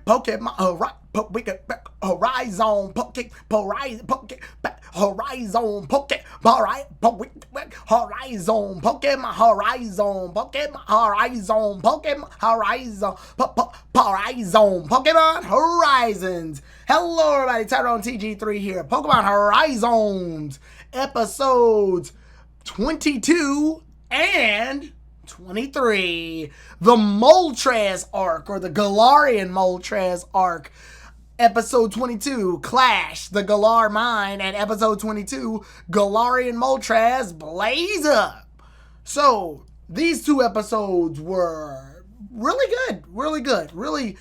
Pokemon Horizon Poke Horizon Poke Horizon Poke Horizon Pokemon Horizon Pokemon Horizon Pokemon Horizon Horizon Pokemon Horizons. Hello everybody, Tyrone TG3 here. Pokemon Horizons episodes 22 and 23. The Moltres arc, or the Galarian Moltres arc. Episode 22, Clash, the Galar Mine, and episode 22, Galarian Moltres, Blaze Up. So, these two episodes were really good, really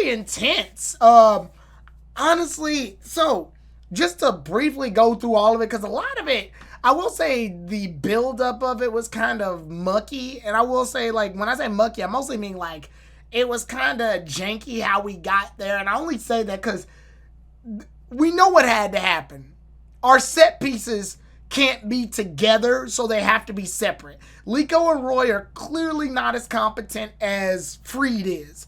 intense. Honestly, so, just to briefly go through all of it, because a lot of it, I will say the buildup of it was kind of mucky, and I will say, like, when I say mucky, I mostly mean, like, it was kind of janky how we got there, and I only say that because we know what had to happen. Our set pieces can't be together, so they have to be separate. Liko and Roy are clearly not as competent as Freed is.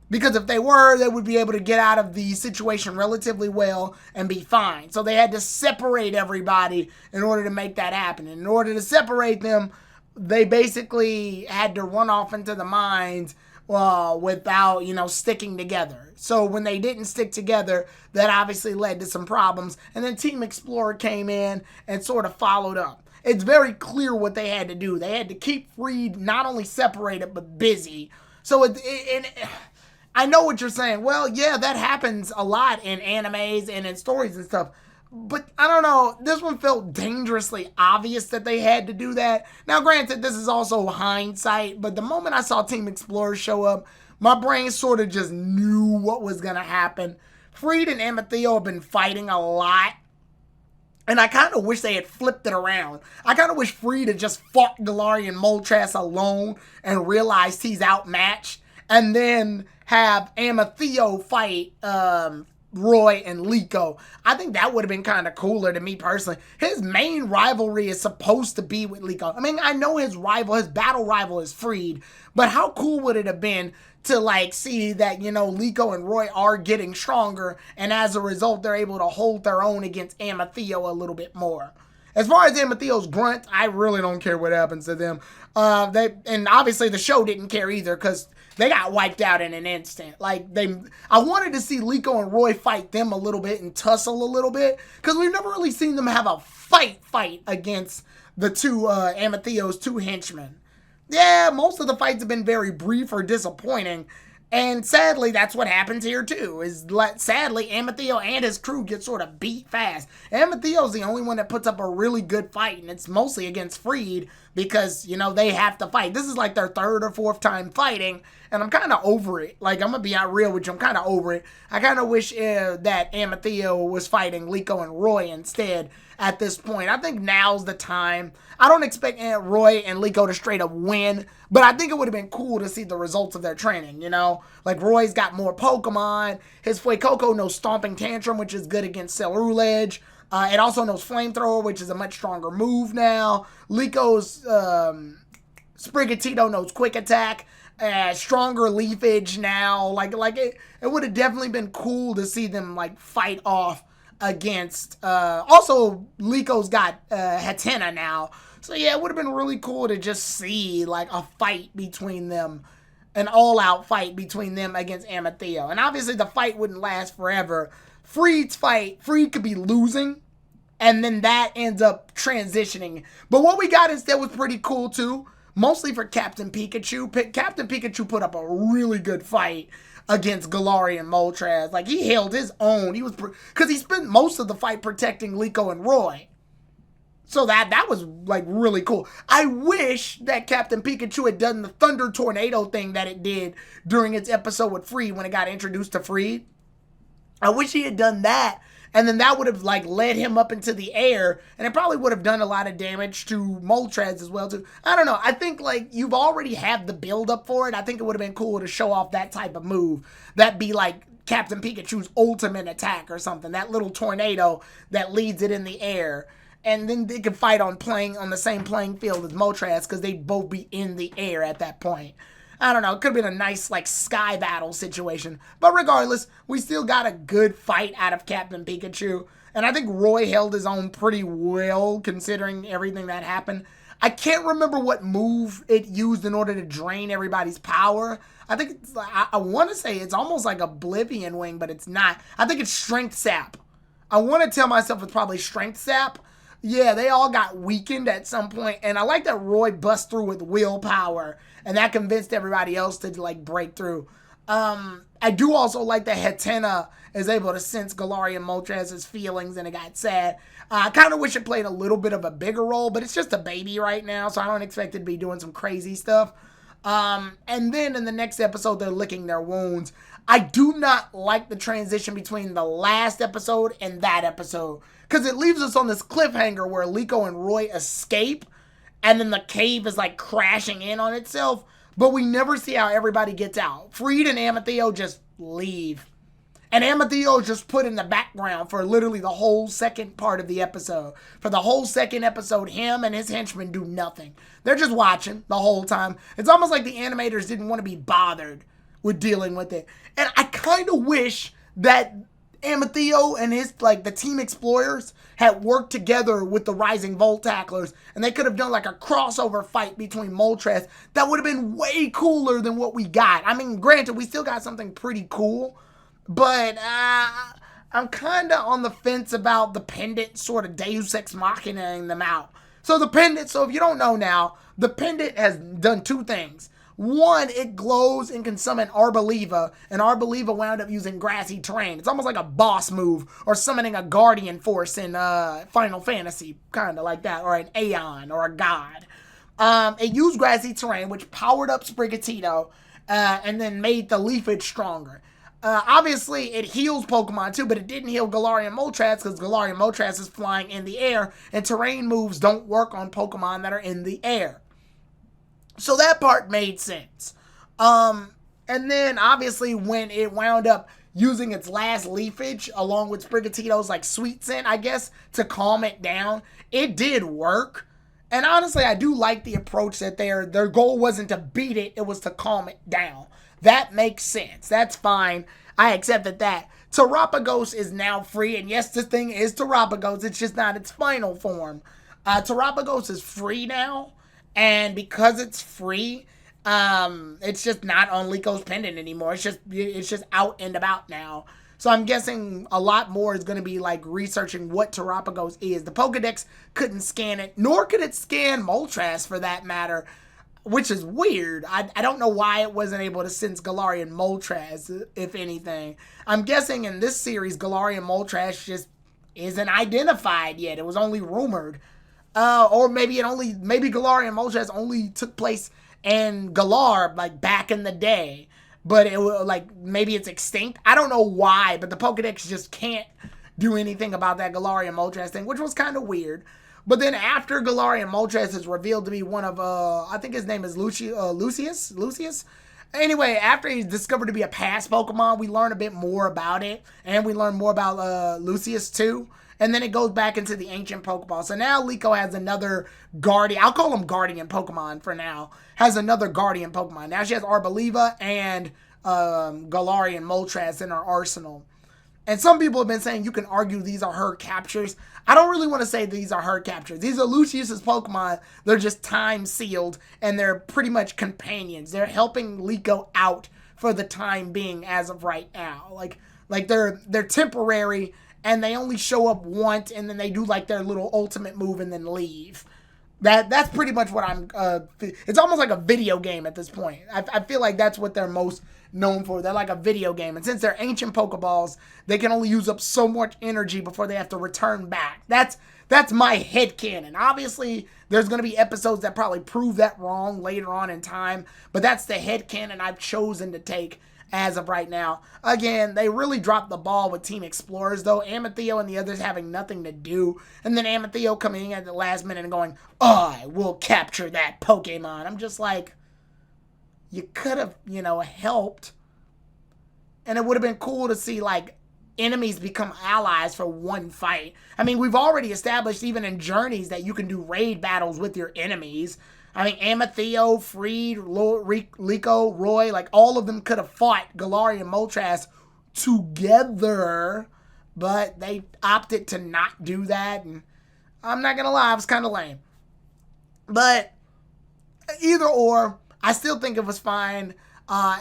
Because if they were, they would be able to get out of the situation relatively well and be fine. So they had to separate everybody in order to make that happen. And in order to separate them, they basically had to run off into the mines without, sticking together. So when they didn't stick together, that obviously led to some problems. And then Team Explorer came in and sort of followed up. It's very clear what they had to do. They had to keep Freed not only separated, but busy. So I know what you're saying. Well, yeah, that happens a lot in animes and in stories and stuff. But I don't know, this one felt dangerously obvious that they had to do that. Now, granted, this is also hindsight, but the moment I saw Team Explorer show up, my brain sort of just knew what was going to happen. Freed and Amethyst have been fighting a lot, and I kind of wish they had flipped it around. I kind of wish Freed had just fought Galarian Moltres alone and realized he's outmatched, and then have Amethyst fight Roy and Liko. I think that would have been kind of cooler to me personally. His main rivalry is supposed to be with Liko. I mean, I know his battle rival is Freed, but how cool would it have been to see that, Liko and Roy are getting stronger, and as a result, they're able to hold their own against Amethyst a little bit more. As far as Amethyst's grunt, I really don't care what happens to them. And obviously the show didn't care either, because they got wiped out in an instant. I wanted to see Liko and Roy fight them a little bit and tussle a little bit, because we've never really seen them have a fight against the two Amethyst's two henchmen. Yeah, most of the fights have been very brief or disappointing, and sadly, that's what happens here too. Sadly, Amethyst and his crew get sort of beat fast. Amethyst's the only one that puts up a really good fight, and it's mostly against Freed because, they have to fight. This is like their third or fourth time fighting, and I'm kind of over it. I'm going to be out real with you. I'm kind of over it. I kind of wish that Amethyst was fighting Liko and Roy instead at this point. I think now's the time. I don't expect Roy and Liko to straight up win, but I think it would have been cool to see the results of their training, Roy's got more Pokemon. His Fuecoco knows Stomping Tantrum, which is good against Ceruledge. It also knows Flamethrower, which is a much stronger move now. Liko's Sprigatito knows Quick Attack. Stronger Leafage now. It would have definitely been cool to see them fight off against also Liko's got Hatena now. So yeah, it would have been really cool to just see a fight between them, an all-out fight between them against Amethyst. And obviously the fight wouldn't last forever. Freed could be losing, and then that ends up transitioning. But what we got instead was pretty cool too. Mostly for Captain Pikachu. Captain Pikachu put up a really good fight against Galarian Moltres. He held his own. Because he spent most of the fight protecting Liko and Roy. So that was really cool. I wish that Captain Pikachu had done the Thunder Tornado thing that it did during its episode with Freed when it got introduced to Freed. I wish he had done that, and then that would have led him up into the air, and it probably would have done a lot of damage to Moltres as well too. I don't know. I think you've already had the build up for it. I think it would have been cool to show off that type of move. That be Captain Pikachu's ultimate attack or something. That little tornado that leads it in the air. And then they could fight on the same playing field as Moltres because they'd both be in the air at that point. I don't know. It could have been a nice, like, sky battle situation. But regardless, we still got a good fight out of Captain Pikachu. And I think Roy held his own pretty well considering everything that happened. I can't remember what move it used in order to drain everybody's power. I think I want to say it's almost like Oblivion Wing, but it's not. I think it's Strength Sap. I want to tell myself it's probably Strength Sap. Yeah, they all got weakened at some point, and I like that Roy bust through with willpower, and that convinced everybody else to, like, break through. I do also like that Hatena is able to sense Galarian Moltres' feelings, and it got sad. I kind of wish it played a little bit of a bigger role, but it's just a baby right now, so I don't expect it to be doing some crazy stuff. And then in the next episode, they're licking their wounds. I do not like the transition between the last episode and that episode, because it leaves us on this cliffhanger where Liko and Roy escape, and then the cave is like crashing in on itself, but we never see how everybody gets out. Freed and Amethyst just leave. And Amethyst is just put in the background for literally the whole second part of the episode. For the whole second episode, him and his henchmen do nothing. They're just watching the whole time. It's almost like the animators didn't want to be bothered with dealing with it. And I kind of wish that Amethyst and his, like, the Team Explorers had worked together with the Rising Volt Tacklers, and they could have done like a crossover fight between Moltres. That would have been way cooler than what we got. I mean, granted, we still got something pretty cool, but I'm kind of on the fence about the pendant sort of Deus Ex Machinaing them out. So the pendant, so if you don't know now, the pendant has done two things. One, it glows and can summon Arboliva, and Arboliva wound up using grassy terrain. It's almost like a boss move, or summoning a guardian force in Final Fantasy, kind of like that, or an Aeon, or a god. It used grassy terrain, which powered up Sprigatito, and then made the leafage stronger. Obviously, it heals Pokemon too, but it didn't heal Galarian Moltres, because Galarian Moltres is flying in the air, and terrain moves don't work on Pokemon that are in the air. So that part made sense. And then, obviously, when it wound up using its last leafage, along with Sprigatito's, like, sweet scent, I guess, to calm it down, it did work. And honestly, I do like the approach that their goal wasn't to beat it, it was to calm it down. That makes sense. That's fine. I accepted that. Terapagos is now free, and yes, this thing is Terapagos, it's just not its final form. Terapagos is free now. And because it's free, it's just not on Liko's pendant anymore. It's just out and about now. So I'm guessing a lot more is going to be like researching what Terapagos is. The Pokedex couldn't scan it, nor could it scan Moltres for that matter, which is weird. I don't know why it wasn't able to sense Galarian Moltres, if anything. I'm guessing in this series, Galarian Moltres just isn't identified yet. It was only rumored. Or maybe Galarian Moltres only took place in Galar, like, back in the day. But it was, like, maybe it's extinct. I don't know why, but the Pokedex just can't do anything about that Galarian Moltres thing, which was kind of weird. But then after Galarian Moltres is revealed to be one of, I think his name is Lucius? Anyway, after he's discovered to be a past Pokemon, we learn a bit more about it. And we learn more about Lucius, too. And then it goes back into the ancient Pokeball. So now Liko has another Guardian. I'll call him Guardian Pokemon for now. Has another Guardian Pokemon. Now she has Arboliva and Galarian Moltres in her arsenal. And some people have been saying you can argue these are her captures. I don't really want to say these are her captures. These are Lucius's Pokemon. They're just time sealed. And they're pretty much companions. They're helping Liko out for the time being as of right now. Like they're temporary. And they only show up once, and then they do, like, their little ultimate move and then leave. That's pretty much what I'm... it's almost like a video game at this point. I feel like that's what they're most known for. They're like a video game. And since they're ancient Pokeballs, they can only use up so much energy before they have to return back. That's my headcanon. Obviously, there's going to be episodes that probably prove that wrong later on in time. But that's the headcanon I've chosen to take as of right now. Again, they really dropped the ball with Team Explorers, though. Amethyst and the others having nothing to do. And then Amethyst coming in at the last minute and going, I will capture that Pokemon. I'm just like, you could have, helped. and it would have been cool to see like enemies become allies for one fight. I mean, we've already established even in Journeys that you can do raid battles with your enemies. I mean, Amethyst, Freed, Liko, Roy, like all of them could have fought Galari and Moltres together, but they opted to not do that, and I'm not gonna lie, it was kind of lame. But either or, I still think it was fine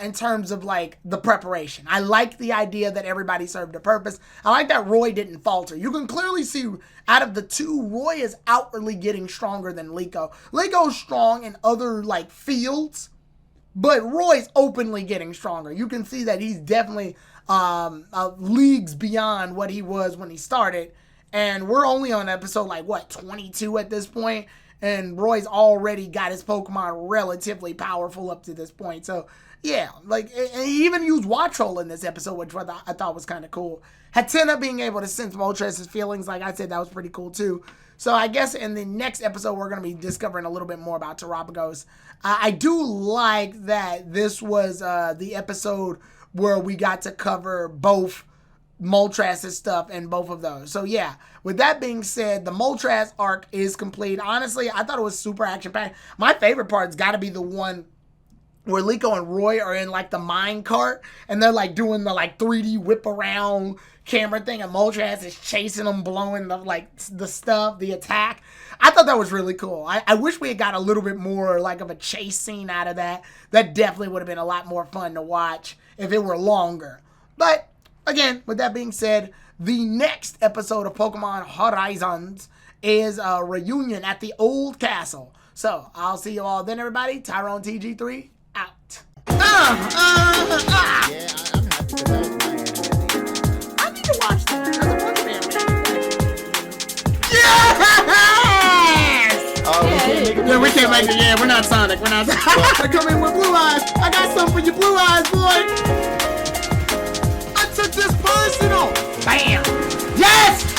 in terms of like the preparation. I like the idea that everybody served a purpose. I like that Roy didn't falter. You can clearly see out of the two, Roy is outwardly getting stronger than Liko. Liko's strong in other like fields, but Roy's openly getting stronger. You can see that he's definitely leagues beyond what he was when he started. And we're only on episode like what, 22 at this point, and Roy's already got his Pokemon relatively powerful up to this point. So yeah, like, and he even used Watch Roll in this episode, which I thought was kind of cool. Hatenna being able to sense Moltres' feelings, like I said, that was pretty cool too. So I guess in the next episode, we're going to be discovering a little bit more about Terapagos. I do like that this was the episode where we got to cover both Moltres' stuff and both of those. So yeah, with that being said, the Moltres arc is complete. Honestly, I thought it was super action-packed. My favorite part's got to be the one where Liko and Roy are in like the mine cart and they're like doing the like 3D whip around camera thing, and Moltres is chasing them, blowing the like the stuff, the attack. I thought that was really cool. I wish we had got a little bit more like of a chase scene out of that. That definitely would have been a lot more fun to watch if it were longer. But again, with that being said, the next episode of Pokemon Horizons is a reunion at the old castle. So I'll see you all then, everybody. Tyrone TG3 out. Yeah, I'm happy because that was my anime. I need to watch that. That's a bunch of anime. Yes! Yeah, we can't make it. Yeah, we're not Sonic. We're not. I come in with blue eyes. I got something for your blue eyes, boy. I took this personal. Bam. Yes!